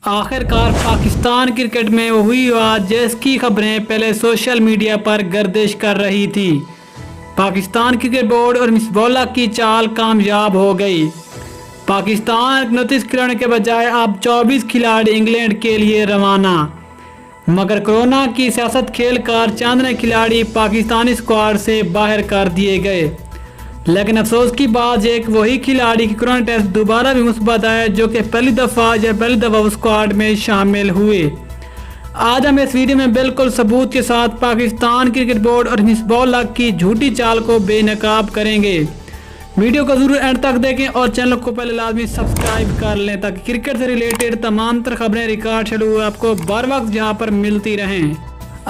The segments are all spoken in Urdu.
آخرکار پاکستان کرکٹ میں وہ ہوئی بات جس کی خبریں پہلے سوشل میڈیا پر گردش کر رہی تھی۔ پاکستان کرکٹ بورڈ اور مصباح الحق کی چال کامیاب ہو گئی۔ پاکستان 29 کھلاڑیوں کے بجائے اب 24 کھلاڑی انگلینڈ کے لیے روانہ، مگر کورونا کی سیاست کھیل کر چند کھلاڑی پاکستانی اسکواڈ سے باہر کر دیے گئے۔ لیکن افسوس کی بات یہ کہ وہی کھلاڑی کی کورونا ٹیسٹ دوبارہ بھی مثبت آئے جو کہ پہلی دفعہ اسکواڈ میں شامل ہوئے۔ آج ہم اس ویڈیو میں بالکل ثبوت کے ساتھ پاکستان کرکٹ بورڈ اور مصباح الحق کی جھوٹی چال کو بے نقاب کریں گے۔ ویڈیو کو ضرور اینڈ تک دیکھیں اور چینل کو پہلے لازمی سبسکرائب کر لیں تاکہ کرکٹ سے ریلیٹڈ تمام تر خبریں ریکارڈ شیڈول آپ کو بر وقت جہاں پر ملتی رہیں۔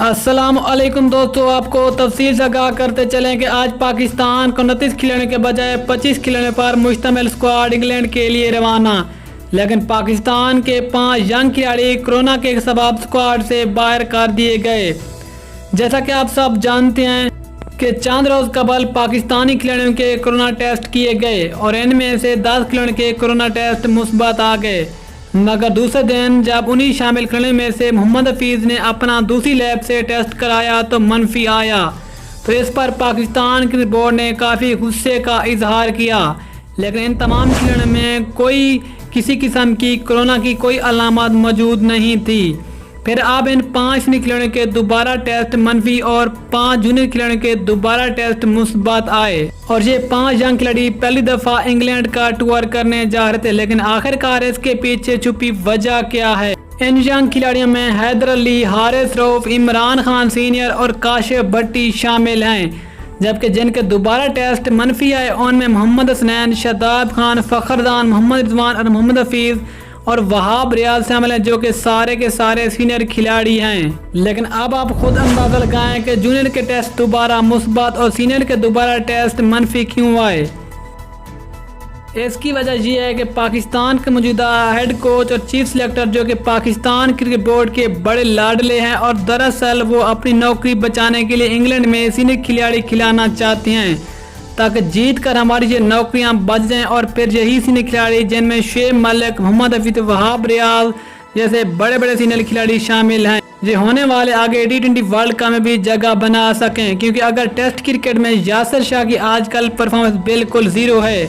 السلام علیکم دوستو، آپ کو تفصیل سے آگاہ کرتے چلیں کہ آج پاکستان کو 29 کھلاڑیوں کے بجائے 25 کھلاڑیوں پر مشتمل اسکواڈ انگلینڈ کے لیے روانہ، لیکن پاکستان کے 5 ینگ کھلاڑی کورونا کے سبب اسکواڈ سے باہر کر دیے گئے۔ جیسا کہ آپ سب جانتے ہیں کہ چند روز قبل پاکستانی کھلاڑیوں کے کورونا ٹیسٹ کیے گئے اور ان میں سے 10 کھلاڑیوں کے کورونا ٹیسٹ مثبت آ گئے، مگر دوسرے دن جب انہی شامل کھلاڑیوں میں سے محمد حفیظ نے اپنا دوسری لیب سے ٹیسٹ کرایا تو منفی آیا، تو اس پر پاکستان کرکٹ بورڈ نے کافی غصے کا اظہار کیا۔ لیکن ان تمام کھلاڑیوں میں کسی قسم کی کورونا کی کوئی علامات موجود نہیں تھی۔ پھر اب ان 5 کھلاڑیوں کے دوبارہ ٹیسٹ منفی اور 5 جونیئر کھلاڑیوں کے دوبارہ ٹیسٹ مثبت آئے، اور یہ 5 ینگ کھلاڑی پہلی دفعہ انگلینڈ کا ٹور کرنے جا رہے تھے۔ لیکن آخرکار اس کے پیچھے چھپی وجہ کیا ہے؟ ان ینگ کھلاڑیوں میں حیدر علی، حارث رؤف، عمران خان سینئر اور کاشف بھٹی شامل ہیں، جبکہ جن کے دوبارہ ٹیسٹ منفی آئے ان میں محمد حسنین، شاداب خان، فخردان، محمد رضوان اور محمد حفیظ اور وہاب ریاض شامل ہیں، جو کہ سارے کے سارے سینئر کھلاڑی ہیں۔ لیکن اب آپ خود اندازہ لگائیں کہ جونیئر کے ٹیسٹ دوبارہ مثبت اور سینئر کے دوبارہ ٹیسٹ منفی کیوں آئے۔ اس کی وجہ یہ ہے کہ پاکستان کے موجودہ ہیڈ کوچ اور چیف سلیکٹر جو کہ پاکستان کرکٹ بورڈ کے بڑے لاڈلے ہیں، اور دراصل وہ اپنی نوکری بچانے کے لیے انگلینڈ میں سینئر کھلاڑی کھلانا چاہتے ہیں تاکہ جیت کر ہماری یہ نوکریاں بچ جائیں، اور پھر یہی سینئر کھلاڑی جن میں شعیب ملک، محمد حفیظ، وہاب ریاض جیسے بڑے بڑے سینئر کھلاڑی شامل ہیں، یہ ہونے والے آگے T20 ورلڈ کپ میں بھی جگہ بنا سکیں۔ کیونکہ اگر ٹیسٹ کرکٹ میں یاسر شاہ کی آج کل پرفارمنس بالکل زیرو ہے،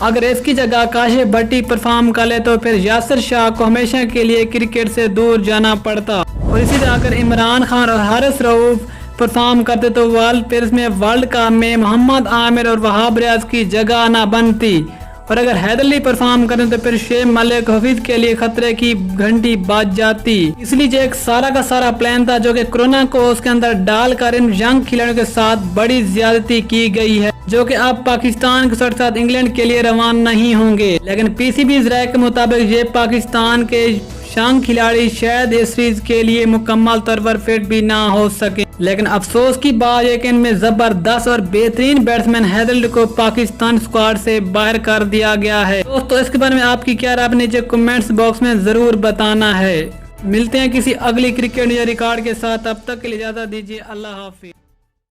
اگر اس کی جگہ کاشف بھٹی پرفارم کر لے تو پھر یاسر شاہ کو ہمیشہ کے لیے کرکٹ سے دور جانا پڑتا، اور اسی طرح اگر عمران خان اور حارث رؤف پرفارم کرتے تو ورلڈ کپ میں محمد عامر اور وہاب ریاض کی جگہ نہ بنتی، اور اگر حیدر علی پرفارم کرتے تو پھر شعیب ملک حفیظ کے لیے خطرے کی گھنٹی بج جاتی۔ اس لیے یہ ایک سارا کا سارا پلان تھا جو کہ کورونا کو اس کے اندر ڈال کر ان ینگ کھلاڑیوں کے ساتھ بڑی زیادتی کی گئی ہے، جو کہ اب پاکستان کے ساتھ انگلینڈ کے لیے روان نہیں ہوں گے۔ لیکن PCB ذرائع کے مطابق یہ پاکستان کے ینگ کھلاڑی شاید اس سیریز کے لیے مکمل طور پر فٹ بھی نہ ہو سکے۔ لیکن افسوس کی بات ہے کہ ان میں زبردست اور بہترین بیٹسمین حیدر علی کو پاکستان اسکواڈ سے باہر کر دیا گیا ہے۔ دوستو اس کے بارے میں آپ کی کیا رائے ہے؟ نیچے کمنٹس باکس میں ضرور بتانا ہے۔ ملتے ہیں کسی اگلی کرکٹ یا ریکارڈ کے ساتھ، تب تک کے لیے اجازت دیجیے، اللہ حافظ۔